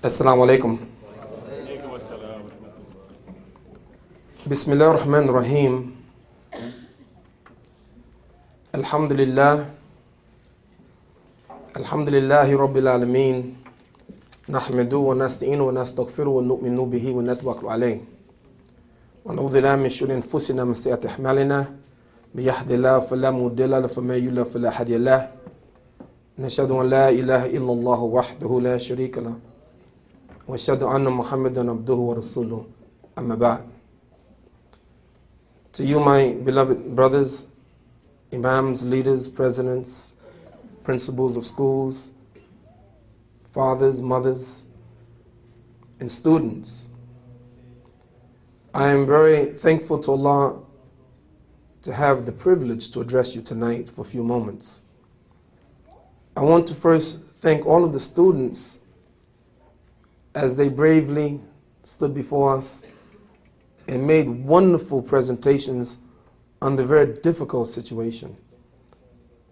Assalamu alaikum. Bismillah ar-Rahman ar-Rahim. Alhamdulillah. Alhamdulillahi Rabbil Alameen. Nahmadu wa nasta'inu wa nastaghfiru wa nu'minu bihi wa natawakkalu alayh. Wa na'udhu billahi min shururi anfusina wa min sayyiati a'malina. May yahdihillahu fala mudilla lahu wa may yudlil fala hadiya lahu. Nashhadu an la ilaha illallah wahdahu la sharika lahu. Wa ashhadu anna Muhammadan abduhu wa rasuluhu. Amma ba'd. To you, my beloved brothers, imams, leaders, presidents, principals of schools, fathers, mothers, and students, I am very thankful to Allah to have the privilege to address you tonight for a few moments. I want to first thank all of the students as they bravely stood before us and made wonderful presentations under a very difficult situation.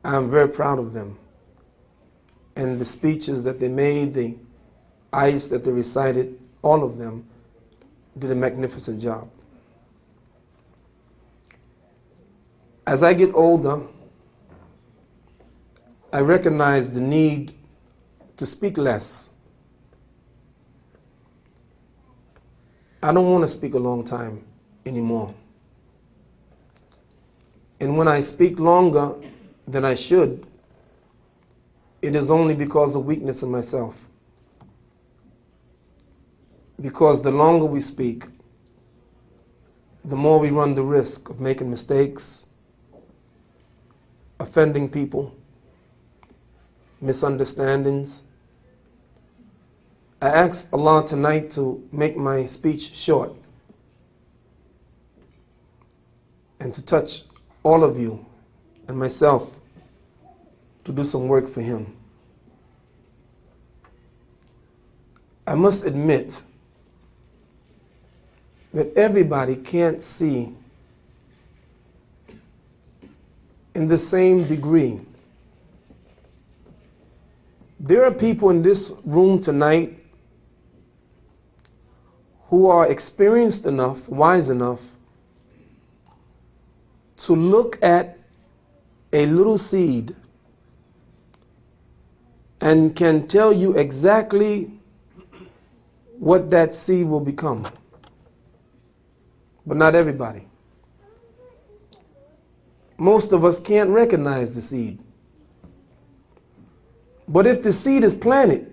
I'm very proud of them. And the speeches that they made, the ayahs that they recited, all of them did a magnificent job. As I get older, I recognize the need to speak less. I don't want to speak a long time anymore. And when I speak longer than I should, it is only because of weakness in myself. Because the longer we speak, the more we run the risk of making mistakes, offending people, misunderstandings. I ask Allah tonight to make my speech short and to touch all of you and myself to do some work for Him. I must admit that everybody can't see in the same degree. There are people in this room tonight who are experienced enough, wise enough, to look at a little seed and can tell you exactly what that seed will become. But not everybody. Most of us can't recognize the seed. But if the seed is planted,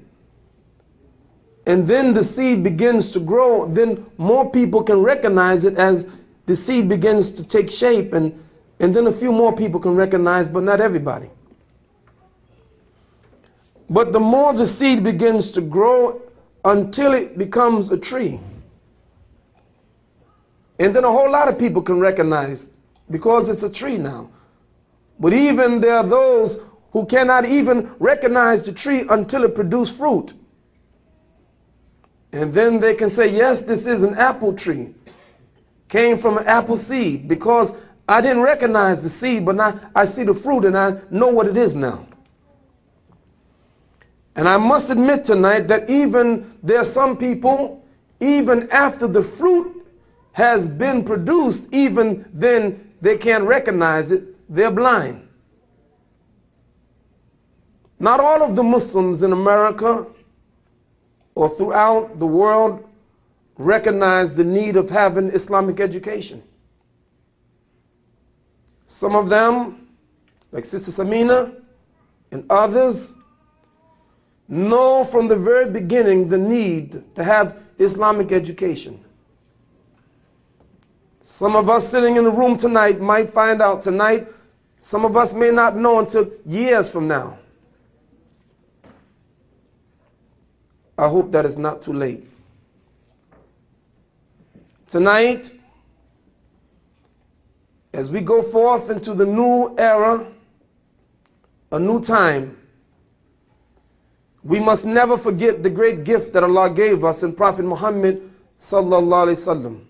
and then the seed begins to grow, then more people can recognize it as the seed begins to take shape, and then a few more people can recognize, but not everybody. But the more the seed begins to grow until it becomes a tree, and then a whole lot of people can recognize because it's a tree now. But even there are those who cannot even recognize the tree until it produces fruit. And then they can say, yes, this is an apple tree. Came from an apple seed, because I didn't recognize the seed, but now I see the fruit and I know what it is now. And I must admit tonight that even there are some people, even after the fruit has been produced, even then they can't recognize it. They're blind. Not all of the Muslims in America or throughout the world recognize the need of having Islamic education. Some of them, like Sister Samina and others, know from the very beginning the need to have Islamic education. Some of us sitting in the room tonight might find out tonight. Some of us may not know until years from now. I hope that it's not too late. Tonight, as we go forth into the new era, a new time, we must never forget the great gift that Allah gave us in Prophet Muhammad sallallahu alaihi wasallam.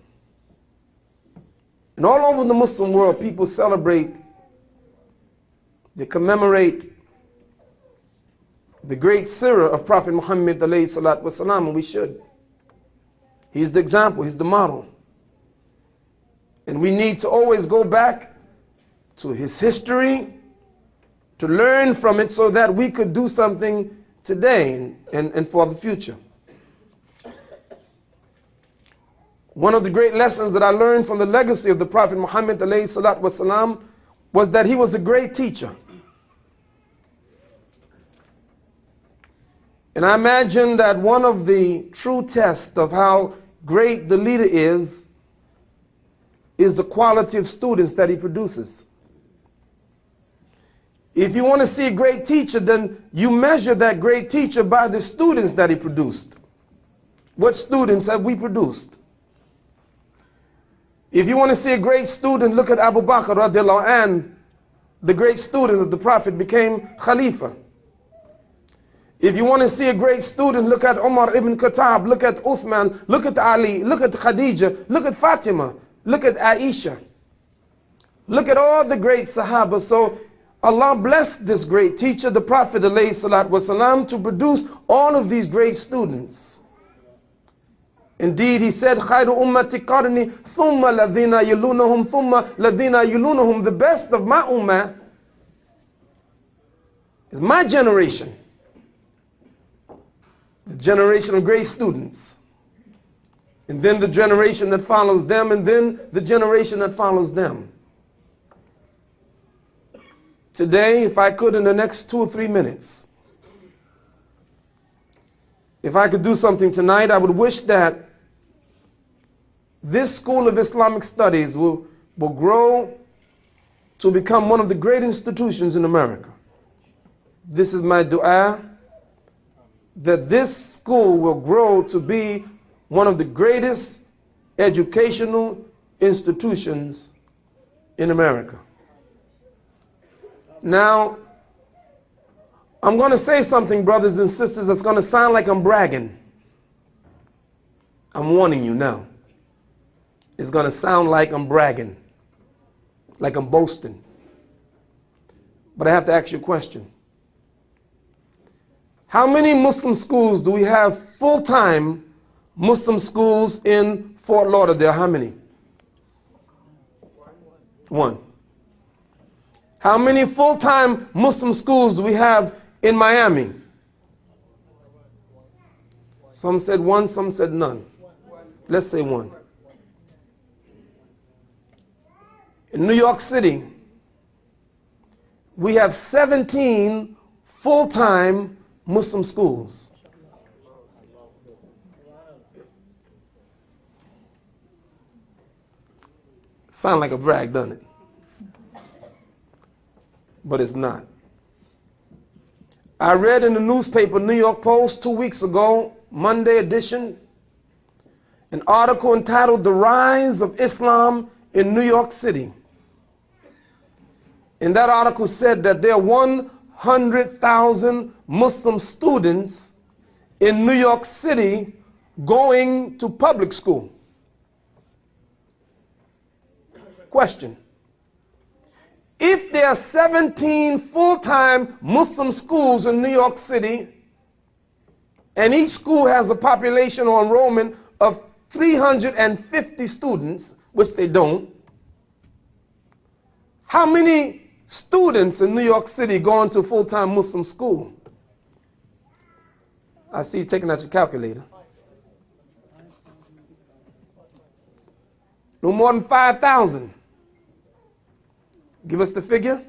And all over the Muslim world, people celebrate, they commemorate the great sirah of Prophet Muhammad alayhi salatu wasalam, and we should. He's the example, he's the model. And we need to always go back to his history to learn from it so that we could do something today and for the future. One of the great lessons that I learned from the legacy of the Prophet Muhammad alayhi salatu wasalam was that he was a great teacher. And I imagine that one of the true tests of how great the leader is the quality of students that he produces. If you want to see a great teacher, then you measure that great teacher by the students that he produced. What students have we produced? If you want to see a great student, look at Abu Bakr radiallahu anhu, the great student of the Prophet, became Khalifa. If you want to see a great student, look at Umar ibn Khattab, look at Uthman, look at Ali, look at Khadija, look at Fatima, look at Aisha. Look at all the great Sahaba. So Allah blessed this great teacher, the Prophet alayhi salatu wasalam, to produce all of these great students. Indeed, he said, خَيْرُ أُمَّةِ قَرْنِ ثُمَّ الَّذِينَ يَلُونَهُمْ ثُمَّ الَّذِينَ يَلُونَهُمْ. The best of my ummah is my generation. The generation of great students. And then the generation that follows them, and then the generation that follows them. Today, if I could in the next 2 or 3 minutes, if I could do something tonight, I would wish that this School of Islamic Studies will grow to become one of the great institutions in America. This is my dua, that this school will grow to be one of the greatest educational institutions in America. Now, I'm going to say something, brothers and sisters, that's going to sound like I'm bragging. I'm warning you now. It's going to sound like I'm bragging, like I'm boasting. But I have to ask you a question. How many Muslim schools do we have, full-time Muslim schools in Fort Lauderdale? How many? One. How many full-time Muslim schools do we have in Miami? Some said one, some said none. Let's say one. In New York City, we have 17 full-time Muslim schools. Sound like a brag, doesn't it? But it's not. I read in the newspaper, New York Post, 2 weeks ago, Monday edition, an article entitled "The Rise of Islam in New York City." And that article said that there are 100,000 Muslim students in New York City going to public school. Question: if there are 17 full-time Muslim schools in New York City, and each school has a population or enrollment of 350 students, which they don't, how many students in New York City going to full-time Muslim school? I see you taking out your calculator. No more than 5,000. Give us the figure.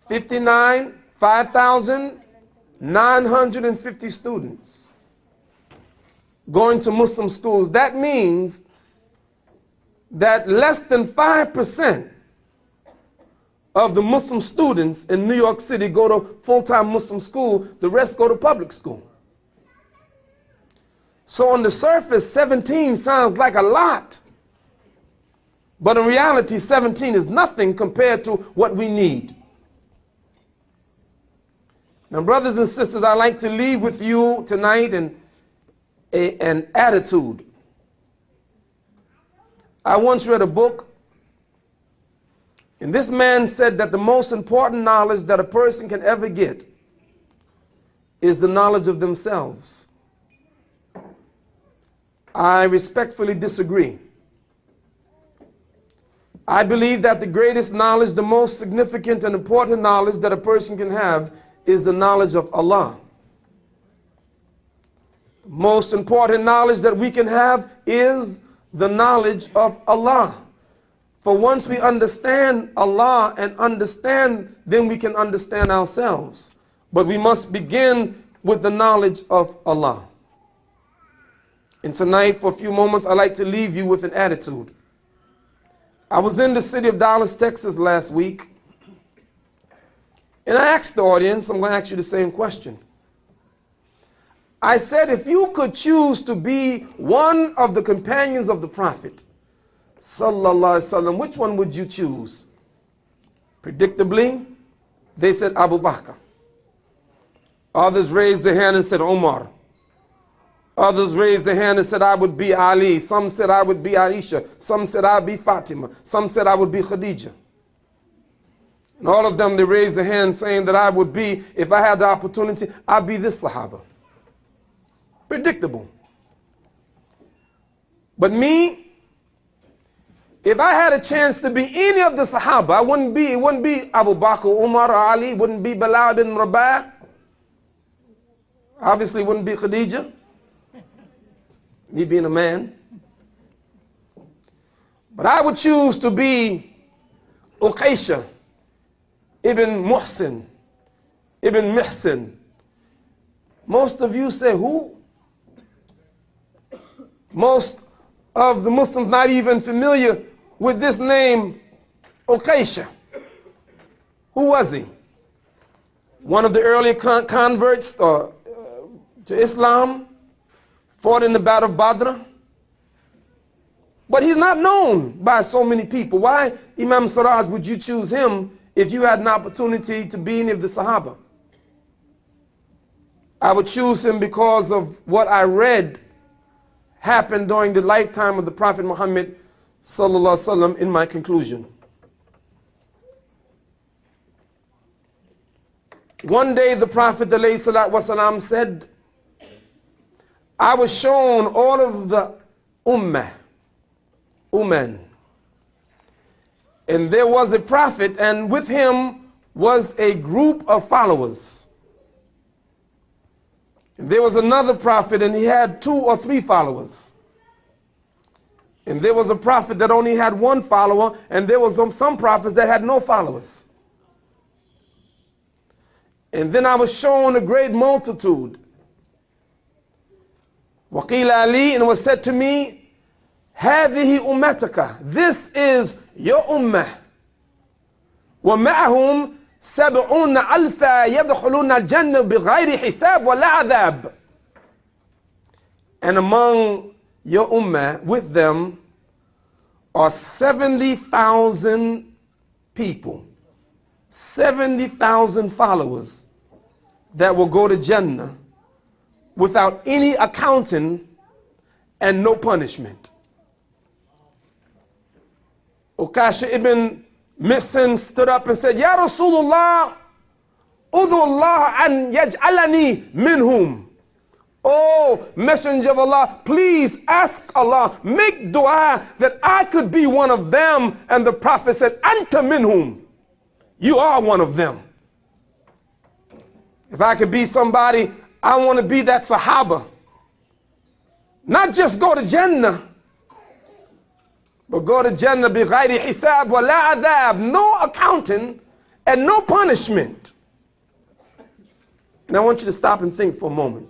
5,950 students going to Muslim schools. That means that less than 5% of the Muslim students in New York City go to full-time Muslim school. The rest go to public school. So on the surface, 17 sounds like a lot. But in reality, 17 is nothing compared to what we need. Now, brothers and sisters, I'd like to leave with you tonight an attitude. I once read a book, and this man said that the most important knowledge that a person can ever get is the knowledge of themselves. I respectfully disagree. I believe that the greatest knowledge, the most significant and important knowledge that a person can have is the knowledge of Allah. The most important knowledge that we can have is the knowledge of Allah. For once we understand Allah and understand, then we can understand ourselves. But we must begin with the knowledge of Allah. And tonight, for a few moments, I'd like to leave you with an attitude. I was in the city of Dallas, Texas last week, and I asked the audience, I'm going to ask you the same question. I said, if you could choose to be one of the companions of the Prophet, sallallahu alaihi wasallam, which one would you choose? Predictably, they said Abu Bakr. Others raised their hand and said Umar. Others raised their hand and said, I would be Ali. Some said I would be Aisha. Some said I'd be Fatima. Some said I would be Khadija. And all of them, they raised their hand saying that I would be, if I had the opportunity, I'd be this Sahaba. Predictable. But me, if I had a chance to be any of the Sahaba, it wouldn't be Abu Bakr, Umar, or Ali. It wouldn't be Bilal bin Rabah. Obviously, it wouldn't be Khadija. Me being a man. But I would choose to be Uqaysha ibn Muhsin, ibn Mihsin. Most of you say, who? Most of the Muslims not even familiar with this name, Uqaysha. Who was he? One of the early converts to Islam, fought in the Battle of Badr. But he's not known by so many people. Why, Imam Siraj, would you choose him if you had an opportunity to be any of the Sahaba? I would choose him because of what I read happened during the lifetime of the Prophet Muhammad sallallahu alaihi wasallam in my conclusion. One day the Prophet alayhi salatu wasalam said, I was shown all of the ummah, and there was a prophet, and with him was a group of followers. And there was another prophet, and he had 2 or 3 followers. And there was a prophet that only had 1 follower, and there was some prophets that had no followers. And then I was shown a great multitude. وَقِيلَ Ali, and it was said to me, هَذِهِ أُمَّتَكَ, this is your ummah. وَمَعَهُمْ سَبْعُونَ أَلْفًا يَدْخُلُونَ الْجَنَّةَ بِغَيْرِ حِسَابٍ وَلَا عَذَابٍ. And among your ummah, with them, are 70,000 people, 70,000 followers that will go to Jannah without any accounting and no punishment. Uqaysha ibn Mihsan stood up and said, Ya Rasulullah, udu Allah an yaj'alani minhum. Oh, Messenger of Allah, please ask Allah, make dua that I could be one of them. And the Prophet said, Anta minhum. You are one of them. If I could be somebody, I want to be that Sahaba. Not just go to Jannah, but go to Jannah bi ghayri hisab wa la adhab. No accounting and no punishment. Now I want you to stop and think for a moment.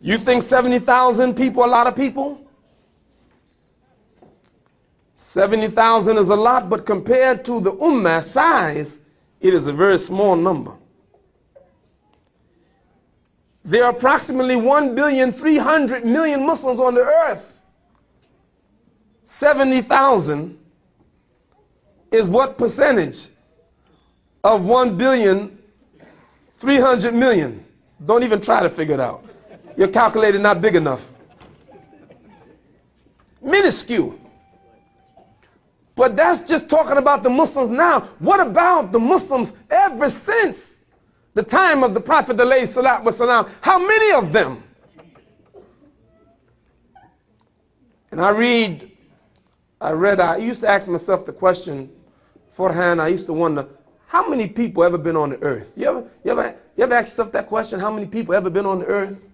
You think 70,000 people are a lot of people? 70,000 is a lot, but compared to the ummah size, it is a very small number. There are approximately 1,300,000,000 Muslims on the earth. 70,000 is what percentage of 1,300,000,000? Don't even try to figure it out. Your calculator not big enough. Minuscule. But that's just talking about the Muslims now. What about the Muslims ever since the time of the Prophet ﷺ, how many of them? And I used to ask myself the question, beforehand, I used to wonder, how many people ever been on the earth? You ever ask yourself that question, how many people ever been on the earth?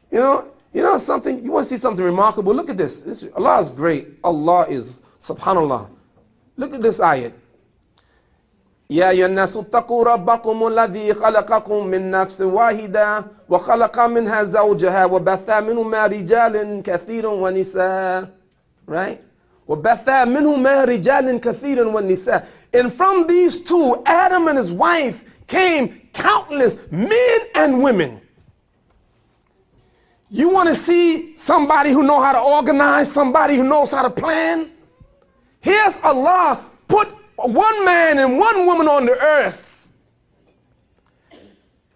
You know something, you want to see something remarkable? Look at this. Allah is great. Allah is, subhanallah. Look at this ayat. يا أيها الناس اتقوا ربكم الذي خلقكم من نفس واحدة وخلق منها زوجها وبث منهما رجالا كثيرا ونساء. Right? وبث منهما رجالا كثيرا ونساء. And from these two, Adam and his wife, came countless men and women. You want to see somebody who knows how to organize, somebody who knows how to plan? Here's Allah put one man and one woman on the earth.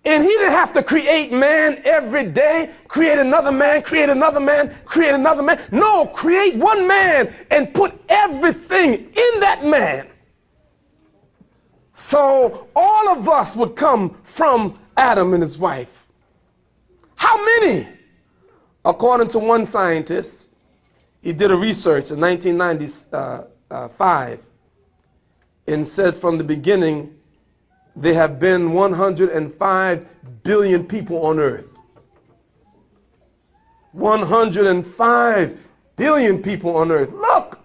And he didn't have to create man every day, create another man, create another man, create another man. No, create one man and put everything in that man. So all of us would come from Adam and his wife. How many? According to one scientist, he did a research in 1995 and said from the beginning, there have been 105 billion people on earth. 105 billion people on earth. Look!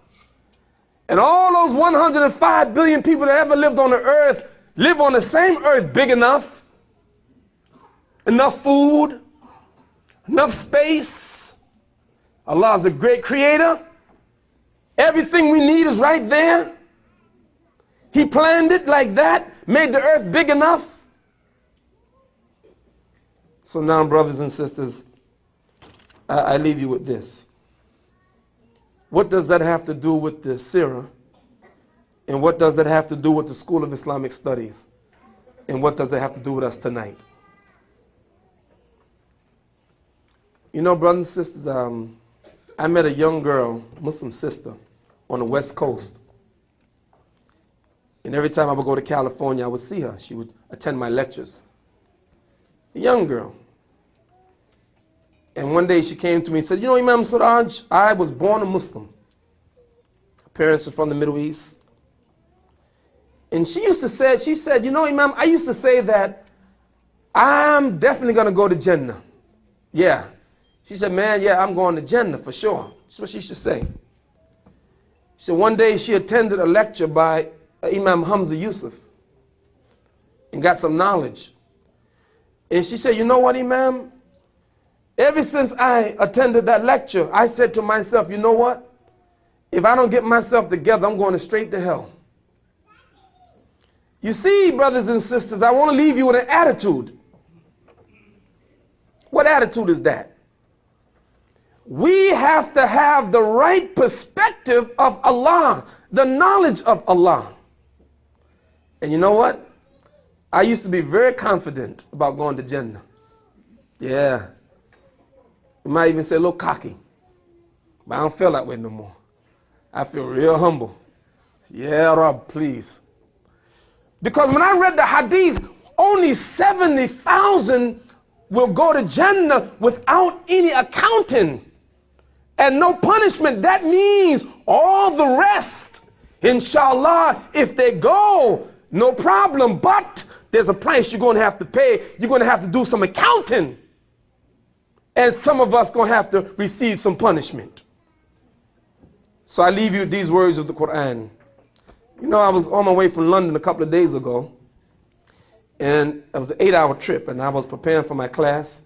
And all those 105 billion people that ever lived on the earth live on the same earth, big enough, enough food, enough space. Allah is a great creator. Everything we need is right there. He planned it like that, made the earth big enough. So now, brothers and sisters, I leave you with this. What does that have to do with the Sirah? And what does that have to do with the School of Islamic Studies? And what does it have to do with us tonight? You know, brothers and sisters, I met a young girl, Muslim sister, on the West Coast. And every time I would go to California, I would see her. She would attend my lectures. A young girl. And one day she came to me and said, you know, Imam Siraj, I was born a Muslim. Her parents are from the Middle East. And she said, you know, Imam, I used to say that I'm definitely going to go to Jannah. Yeah. She said, man, yeah, I'm going to Jannah for sure. That's what she should say. She said one day she attended a lecture by Imam Hamza Yusuf and got some knowledge. And she said, you know what, Imam? Ever since I attended that lecture, I said to myself, you know what? If I don't get myself together, I'm going straight to hell. You see, brothers and sisters, I want to leave you with an attitude. What attitude is that? We have to have the right perspective of Allah, the knowledge of Allah. And you know what? I used to be very confident about going to Jannah. Yeah. You might even say a little cocky. But I don't feel that way no more. I feel real humble. Yeah, Rabb, please. Because when I read the hadith, only 70,000 will go to Jannah without any accounting and no punishment. That means all the rest, inshallah, if they go, no problem, but there's a price you're going to have to pay. You're going to have to do some accounting. And some of us going to have to receive some punishment. So I leave you with these words of the Quran. You know, I was on my way from London a couple of days ago. And it was an 8-hour trip, and I was preparing for my class.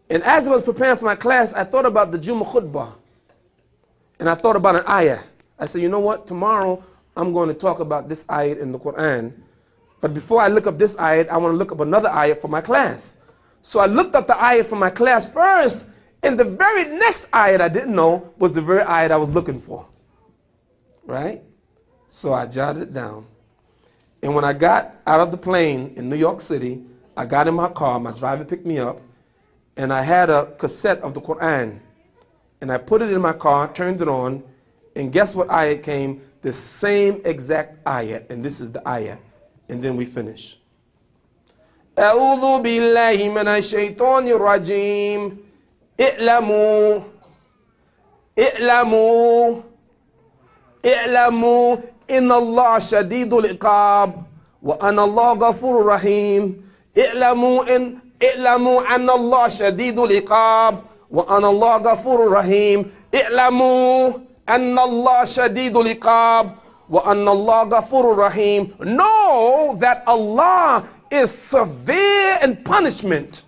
And as I was preparing for my class, I thought about the Jummah khutbah. And I thought about an ayah. I said, you know what? Tomorrow, I'm going to talk about this ayat in the Quran. But before I look up this ayat, I want to look up another ayat for my class. So I looked up the ayat for my class first, and the very next ayat I didn't know was the very ayat I was looking for. Right? So I jotted it down. And when I got out of the plane in New York City, I got in my car, my driver picked me up, and I had a cassette of the Quran. And I put it in my car, turned it on, and guess what ayat came? The same exact ayat, and this is the ayat. and then we finish. أعوذ بالله من الشيطان الرجيم اعلموا إن الله شديد العقاب وأن الله غفور رحيم اعلموا أن الله شديد العقاب وأن الله غفور رحيم اعلموا أن الله شديد العقاب وأن الله غفور رحيم. Know that Allah is severe in punishment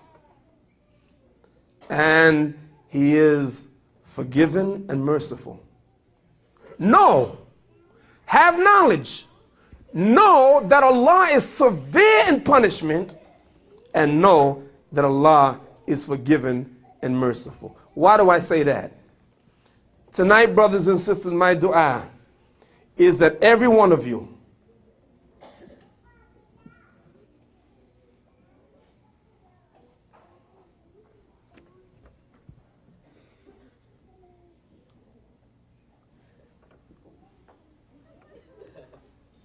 and He is forgiving and merciful. Know, have knowledge, know that Allah is severe in punishment, and know that Allah is forgiving and merciful. Why do I say that? Tonight, brothers and sisters, my dua is that every one of you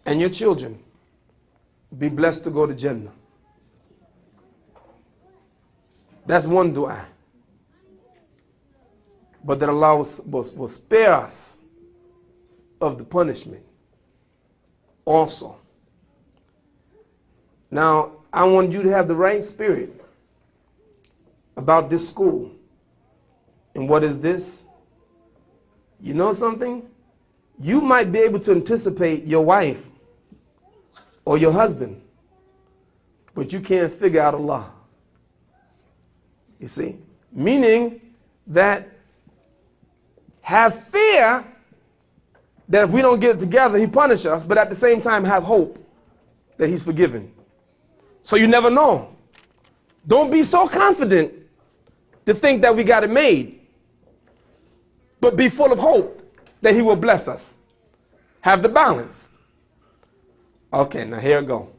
and your children be blessed to go to Jannah. That's one dua. But that Allah will spare us of the punishment also. Now, I want you to have the right spirit about this school. And what is this? You know something? You might be able to anticipate your wife or your husband, but you can't figure out Allah. You see? Meaning that have fear that if we don't get it together, He punishes us, but at the same time have hope that He's forgiven. So you never know. Don't be so confident to think that we got it made, but be full of hope that He will bless us. Have the balance. Okay, now here we go.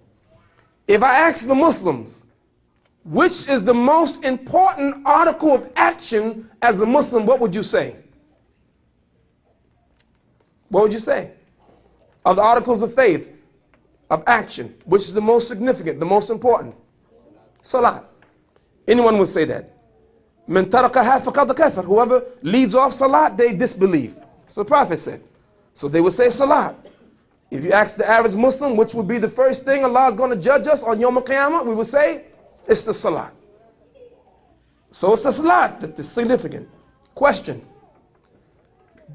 If I ask the Muslims, which is the most important article of action as a Muslim, what would you say? What would you say? Of the articles of faith, of action, which is the most significant, the most important? Salat. Anyone would say that. Man tarakaha faqad kafar. Whoever leads off salat, they disbelieve. So the Prophet said. So they would say salat. If you ask the average Muslim, which would be the first thing Allah is going to judge us on Yawm al-Qiyamah, we would say, it's the salat. So it's the salat that is significant. Question.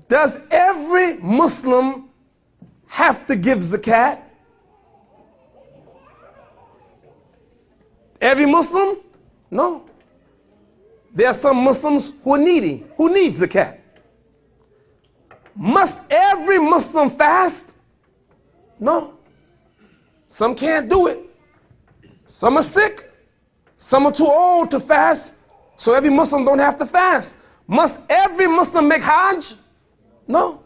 Does every Muslim have to give zakat? Every Muslim? No. There are some Muslims who are needy, who need zakat. Must every Muslim fast? No. Some can't do it. Some are sick. Some are too old to fast. So every Muslim don't have to fast. Must every Muslim make Hajj? No.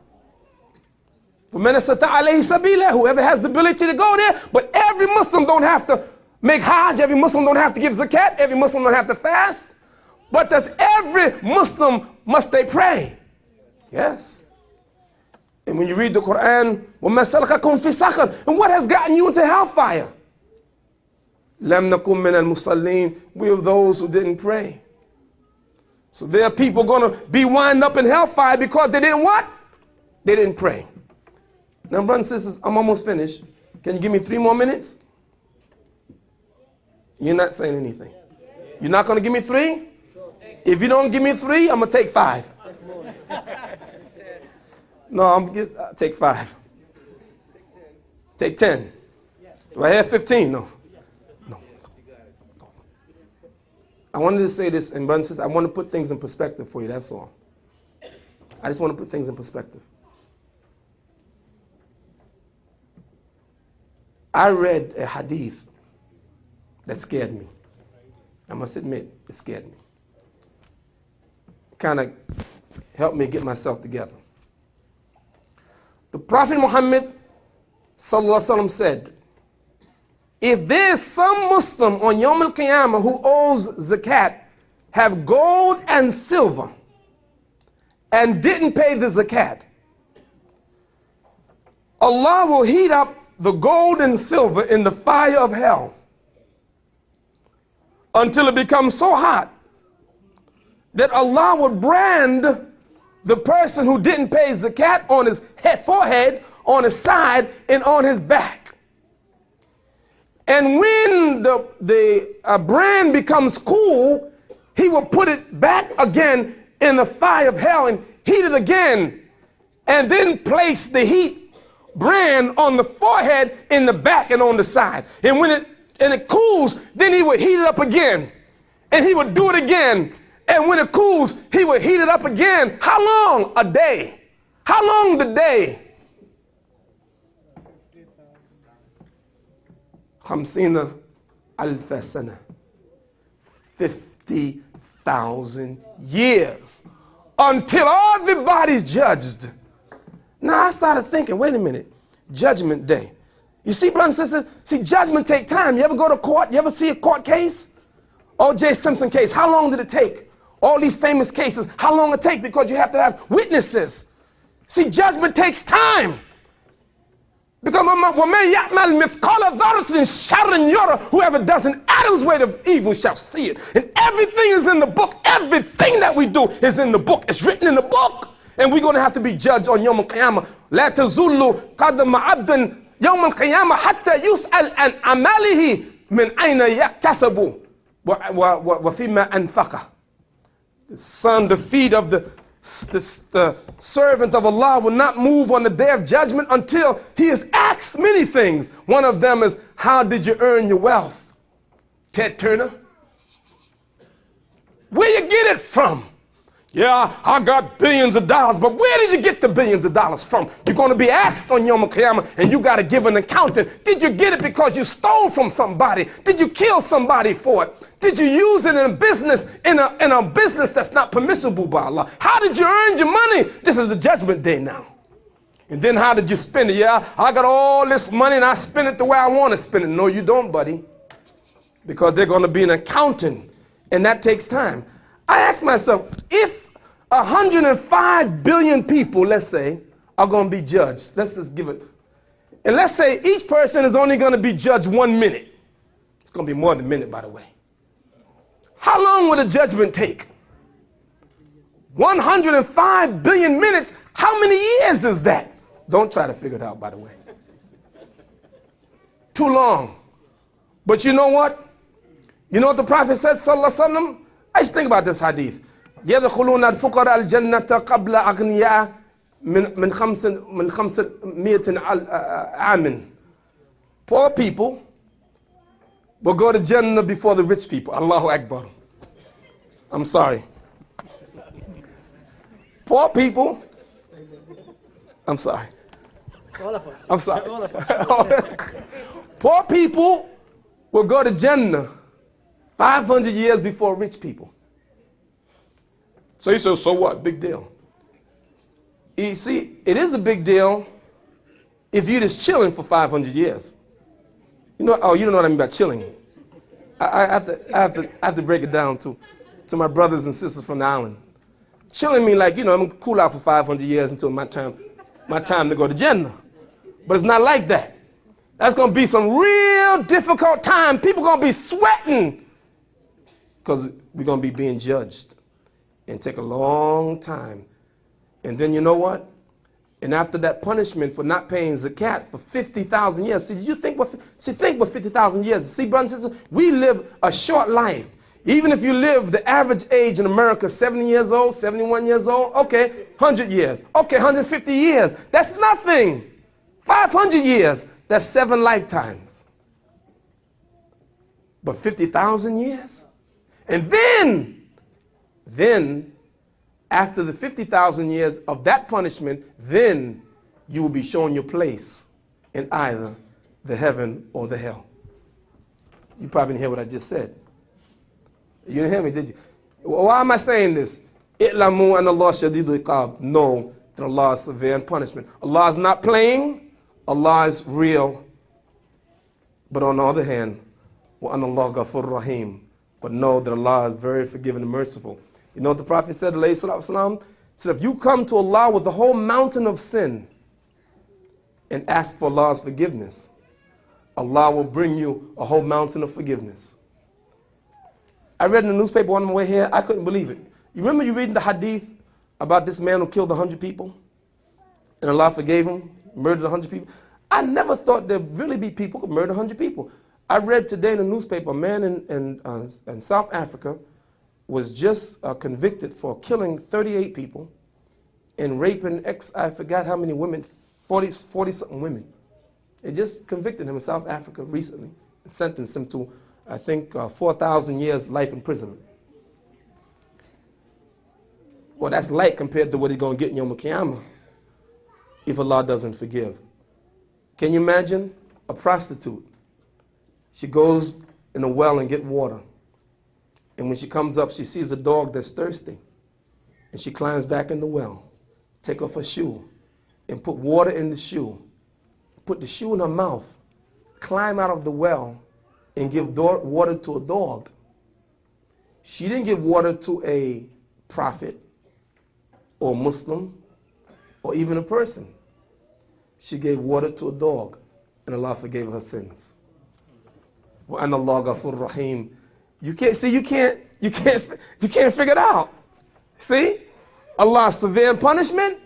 Whoever has the ability to go there, but every Muslim don't have to make Hajj. Every Muslim don't have to give zakat. Every Muslim don't have to fast. But does every Muslim, must they pray? Yes. And when you read the Quran, وَمَا سَلَكَكُمْ فِي سَقَرٍ, and what has gotten you into hellfire? لَمْ نَكُمْ مِنَ الْمُصَلِّينَ, we are those who didn't pray. So there are people going to be wind up in hellfire because they didn't what? They didn't pray. Now, brothers and sisters, I'm almost finished. Can you give me 3 more minutes? You're not saying anything. You're not going to give me 3? If you don't give me 3, I'm going to take 5. No, I'll take 5. Take 10. Do I have 15? No. I wanted to say this, and brothers and sisters, I want to put things in perspective for you, that's all. I just want to put things in perspective. I read a hadith that scared me. I must admit, it scared me. Kind of helped me get myself together. The Prophet Muhammad ﷺ said, if there is some Muslim on Yawm al-Qiyamah who owes zakat, have gold and silver, and didn't pay the zakat, Allah will heat up the gold and silver in the fire of hell until it becomes so hot that Allah would brand the person who didn't pay zakat on his forehead, on his side, and on his back. And when the brand becomes cool, he will put it back again in the fire of hell and heat it again, and then place the heat brand on the forehead, in the back, and on the side. And when it cools, then he would heat it up again, and he would do it again. And when it cools, he would heat it up again. How long? A day. How long the day? 50,000 sana. 50,000 years. Until everybody's judged. Now I started thinking, wait a minute, Judgment Day. You see, brothers and sisters, see, judgment take time. You ever go to court? You ever see a court case? O.J. Simpson case, how long did it take? All these famous cases, how long it take? Because you have to have witnesses. See, judgment takes time. Because whoever does an atom's weight of evil shall see it. And everything is in the book. Everything that we do is in the book. It's written in the book. And we're going to have to be judged on Yawm al-Qiyamah. لا تزول قدم عبد يوم القيامة حتى يسأل عن عمله من أين يكتسب وفيما أنفقه. The son, the feet of the servant of Allah will not move on the day of judgment until he is asked many things. One of them is, how did you earn your wealth? Ted Turner? Where you get it from? Yeah, I got billions of dollars, but where did you get the billions of dollars from? You're going to be asked on Yawm al-Qiyamah, and you got to give an accountant. Did you get it because you stole from somebody? Did you kill somebody for it? Did you use it in a business, in a business that's not permissible by Allah? How did you earn your money? This is the judgment day now. And then how did you spend it? Yeah, I got all this money and I spend it the way I want to spend it. No, you don't, buddy. Because they're going to be an accountant, and that takes time. I asked myself, if 105 billion people, let's say, are going to be judged, let's just give it, and let's say each person is only going to be judged 1 minute. It's going to be more than a minute, by the way. How long will the judgment take? 105 billion minutes. How many years is that? Don't try to figure it out, by the way. Too long. But you know what? You know what the Prophet said, sallallahu alaihi wasallam? I used to think about this hadith. يدخلون الفقراء الجنة قبل أغنياء من 500 عام. Poor people will go to Jannah before the rich people. Allahu Akbar. I'm sorry. Poor people. I'm sorry. All of us. I'm sorry. All of us. Poor people will go to Jannah 500 years before rich people. So you say, so what? Big deal. You see, it is a big deal if you're just chilling for 500 years. You know, oh, you don't know what I mean by chilling. I have to break it down to my brothers and sisters from the island. Chilling means like, you know, I'm going to cool out for 500 years until my time to go to Jannah. But it's not like that. That's going to be some real difficult time. People are going to be sweating because we're going to be being judged and take a long time. And then you know what? And after that punishment for not paying zakat for 50,000 years, see, think what 50,000 years. See, brothers and sisters, we live a short life. Even if you live the average age in America, 70 years old, 71 years old, okay, 100 years, okay, 150 years. That's nothing. 500 years, that's 7 lifetimes. But 50,000 years? And then, after the 50,000 years of that punishment, then you will be shown your place in either the heaven or the hell. You probably didn't hear what I just said. You didn't hear me, did you? Why am I saying this? I'lamu anna Allah shadidul iqab. Know that Allah is severe in punishment. Allah is not playing. Allah is real. But on the other hand, wa anna Allah ghafur rahim. But know that Allah is very forgiving and merciful. You know what the Prophet said, alayhi salatu wasalam? He said, if you come to Allah with the whole mountain of sin, and ask for Allah's forgiveness, Allah will bring you a whole mountain of forgiveness. I read in the newspaper on my way here, I couldn't believe it. You remember you reading the hadith about this man who killed 100 people? And Allah forgave him, murdered 100 people? I never thought there'd really be people who could murder 100 people. I read today in the newspaper, a man in South Africa was just convicted for killing 38 people and raping I forgot how many women, 40-something women. They just convicted him in South Africa recently and sentenced him to, I think, 4,000 years life imprisonment. Well, that's light compared to what he's going to get in Yom Kippur if Allah doesn't forgive. Can you imagine a prostitute? She goes in a well and get water. And when she comes up, she sees a dog that's thirsty. And she climbs back in the well, take off her shoe, and put water in the shoe. Put the shoe in her mouth, climb out of the well, and give water to a dog. She didn't give water to a prophet or Muslim or even a person. She gave water to a dog, and Allah forgave her sins. وَأَنَّ اللَّهَ غَفُورٌ رَحِيمٌ. You can't figure it out. See? Allah's severe punishment,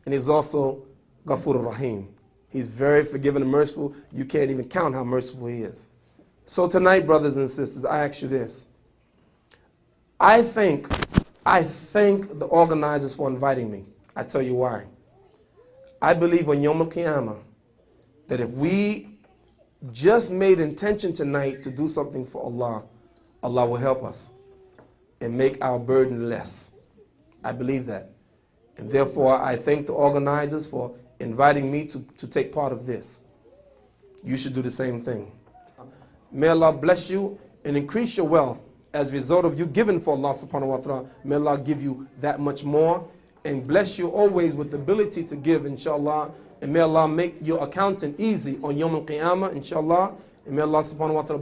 and He's also Ghafur Rahim. He's very forgiving and merciful. You can't even count how merciful He is. So tonight, brothers and sisters, I ask you this. I thank the organizers for inviting me. I tell you why. I believe on Yom Kippur that if we just made intention tonight to do something for Allah, Allah will help us and make our burden less. I believe that. And therefore, I thank the organizers for inviting me to take part of this. You should do the same thing. May Allah bless you and increase your wealth as a result of you giving for Allah subhanahu wa ta'ala. May Allah give you that much more and bless you always with the ability to give, inshallah. And may Allah make your accounting easy on Yom Al-Qiyamah, inshallah. And may Allah subhanahu wa ta'ala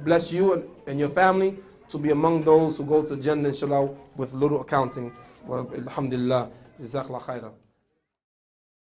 bless you and your family to be among those who go to Jannah, inshallah, with little accounting. Well, alhamdulillah, jazakallah khairah.